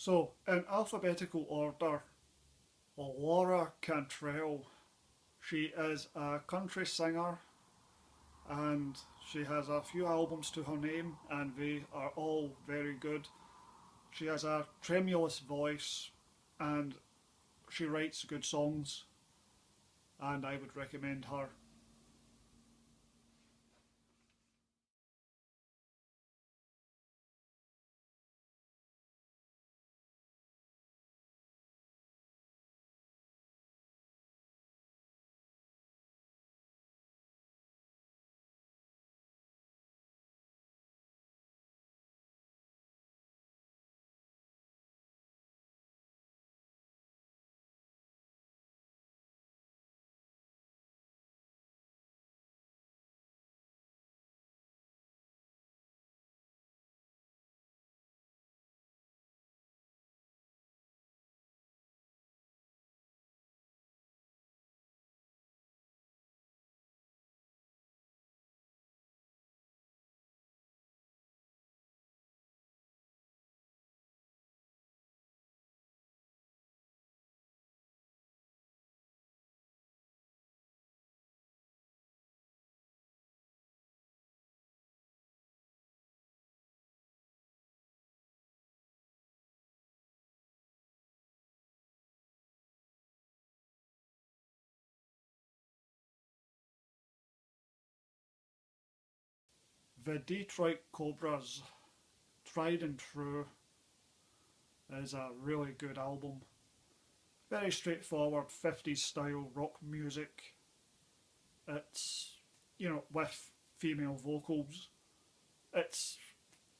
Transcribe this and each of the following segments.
So, in alphabetical order, Laura Cantrell. She is a country singer and she has a few albums to her name and they are all very good. She has a tremulous voice and she writes good songs and I would recommend her. The Detroit Cobras, Tried and True, is a really good album. Very straightforward 50s style rock music. It's, with female vocals. It's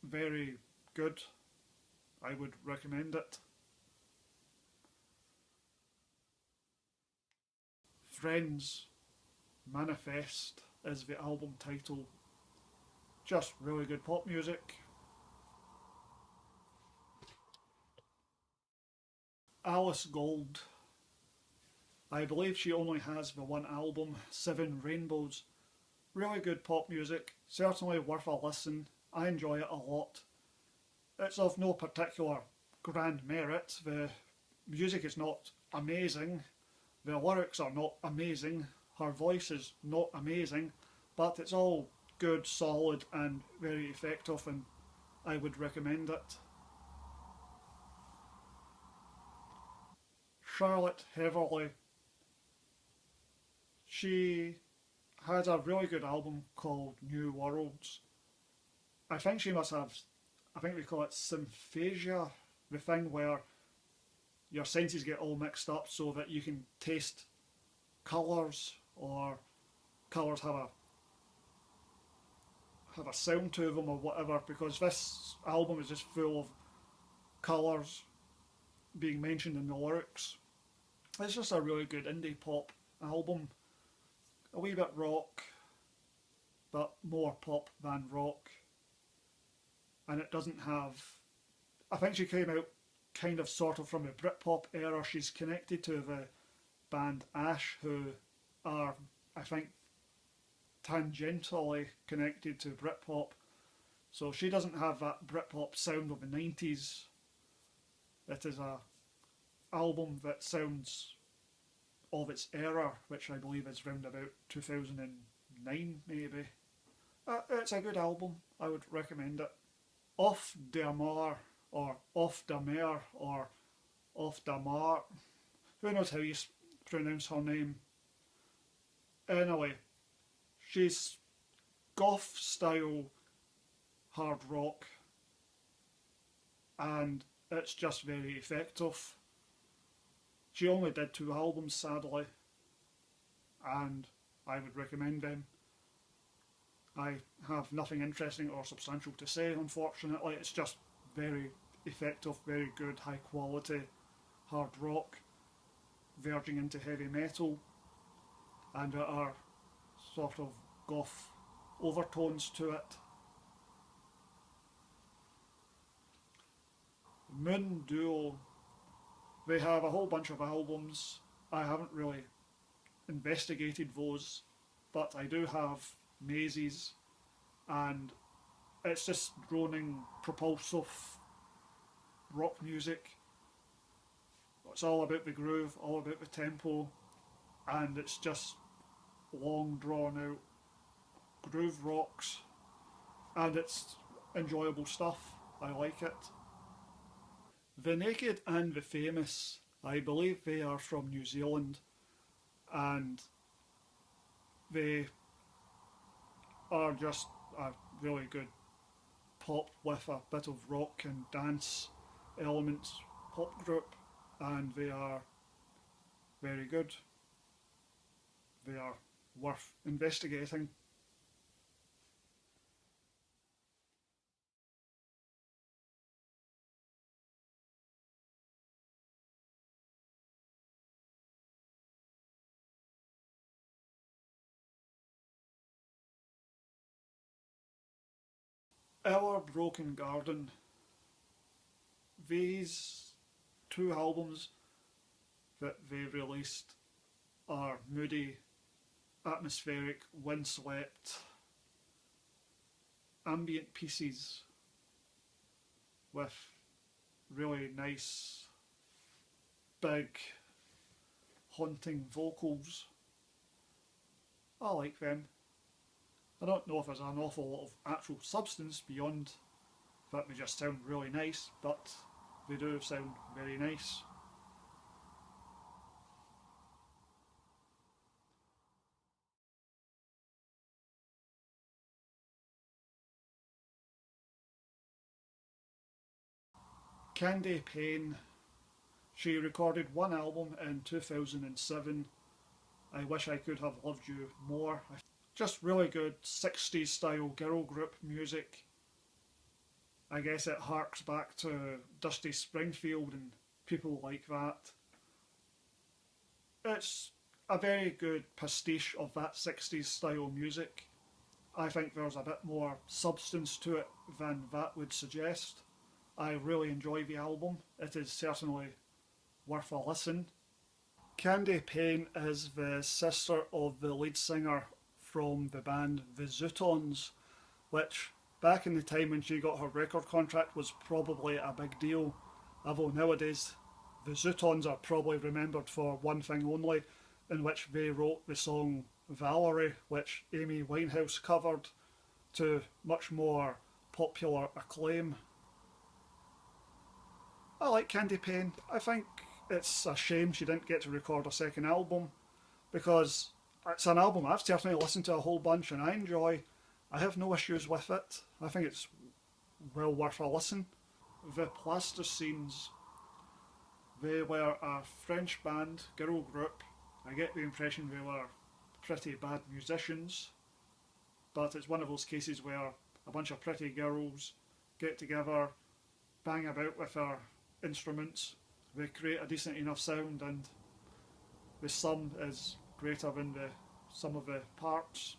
very good. I would recommend it. Friends Manifest is the album title. Just really good pop music. Alice Gold. I believe she only has the one album, Seven Rainbows. Really good pop music. Certainly worth a listen. I enjoy it a lot. It's of no particular grand merit. The music is not amazing. The lyrics are not amazing. Her voice is not amazing. But it's all good, solid, and very effective, and I would recommend it. Charlotte Heverly. She has a really good album called New Worlds. I think she must have, I think we call it symphasia, the thing where your senses get all mixed up so that you can taste colours or colours have a sound to them or whatever, because this album is just full of colours being mentioned in the lyrics. It's just a really good indie pop album. A wee bit rock, but more pop than rock. And it doesn't have. I think she came out kind of sort of from the Britpop era. She's connected to the band Ash, who are, I think, tangentially connected to Britpop. So she doesn't have that Britpop sound of the 90s. It is a album that sounds of its era, which I believe is round about 2009 maybe. It's a good album. I would recommend it. Off der Mar or Off der Mer or Off der Mar. Who knows how you pronounce her name? Anyway, she's goth style hard rock and it's just very effective. She only did two albums sadly and I would recommend them. I have nothing interesting or substantial to say unfortunately. It's just very effective, very good, high quality hard rock verging into heavy metal, and there are sort of goth overtones to it. Moon Duo, they have a whole bunch of albums. I haven't really investigated those, but I do have Mazes, and it's just droning, propulsive, rock music. It's all about the groove, all about the tempo, and it's just long drawn out groove rocks, and it's enjoyable stuff. I like it. The Naked and the Famous, I believe they are from New Zealand, and they are just a really good pop with a bit of rock and dance elements pop group, and they are very good. They are worth investigating. Our Broken Garden, these two albums that they released are moody, atmospheric, windswept, ambient pieces with really nice, big, haunting vocals. I like them. I don't know if there's an awful lot of actual substance beyond that they just sound really nice, but they do sound very nice. Candy Payne, she recorded one album in 2007. I Wish I Could Have Loved You More. Just really good 60s style girl group music. I guess it harks back to Dusty Springfield and people like that. It's a very good pastiche of that 60s style music. I think there's a bit more substance to it than that would suggest. I really enjoy the album. It is certainly worth a listen. Candy Payne is the sister of the lead singer from the band The Zootons, which back in the time when she got her record contract was probably a big deal. Although nowadays the Zootons are probably remembered for one thing only, in which they wrote the song Valerie, which Amy Winehouse covered to much more popular acclaim. I like Candy Payne. I think it's a shame she didn't get to record a second album because it's an album I've certainly listened to a whole bunch and I enjoy. I have no issues with it. I think it's well worth a listen. The Plasticines, they were a French band, girl group. I get the impression they were pretty bad musicians, but it's one of those cases where a bunch of pretty girls get together, bang about with their instruments, they create a decent enough sound, and the sum is greater than the sum of the parts.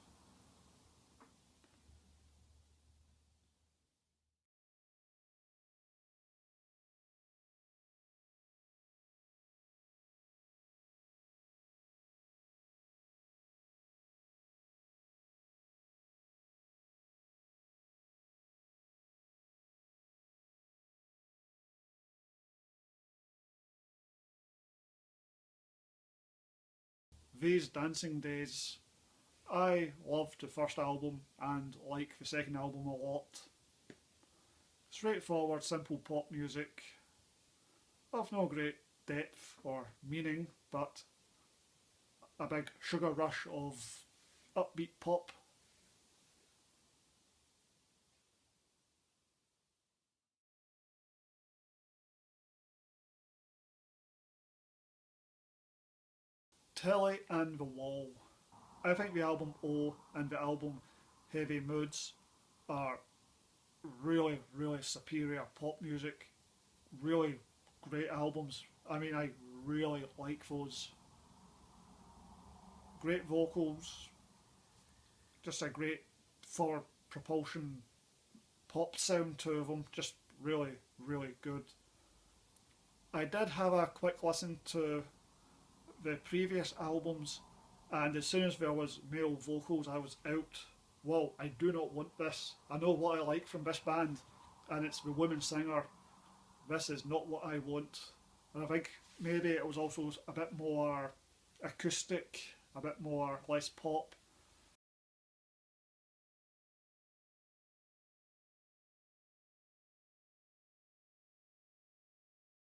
These Dancing Days, I loved the first album and like the second album a lot. Straightforward, simple pop music of no great depth or meaning, but a big sugar rush of upbeat pop. Telly and the Wall. I think the album O and the album Heavy Moods are really, really superior pop music. Really great albums. I mean, I really like those. Great vocals, just a great forward propulsion pop sound to them. Just really, really good. I did have a quick listen to the previous albums, and as soon as there was male vocals, I was out. Whoa, I do not want this. I know what I like from this band, and it's the woman singer. this is not what I want. And I think maybe it was also a bit more acoustic, a bit more less pop.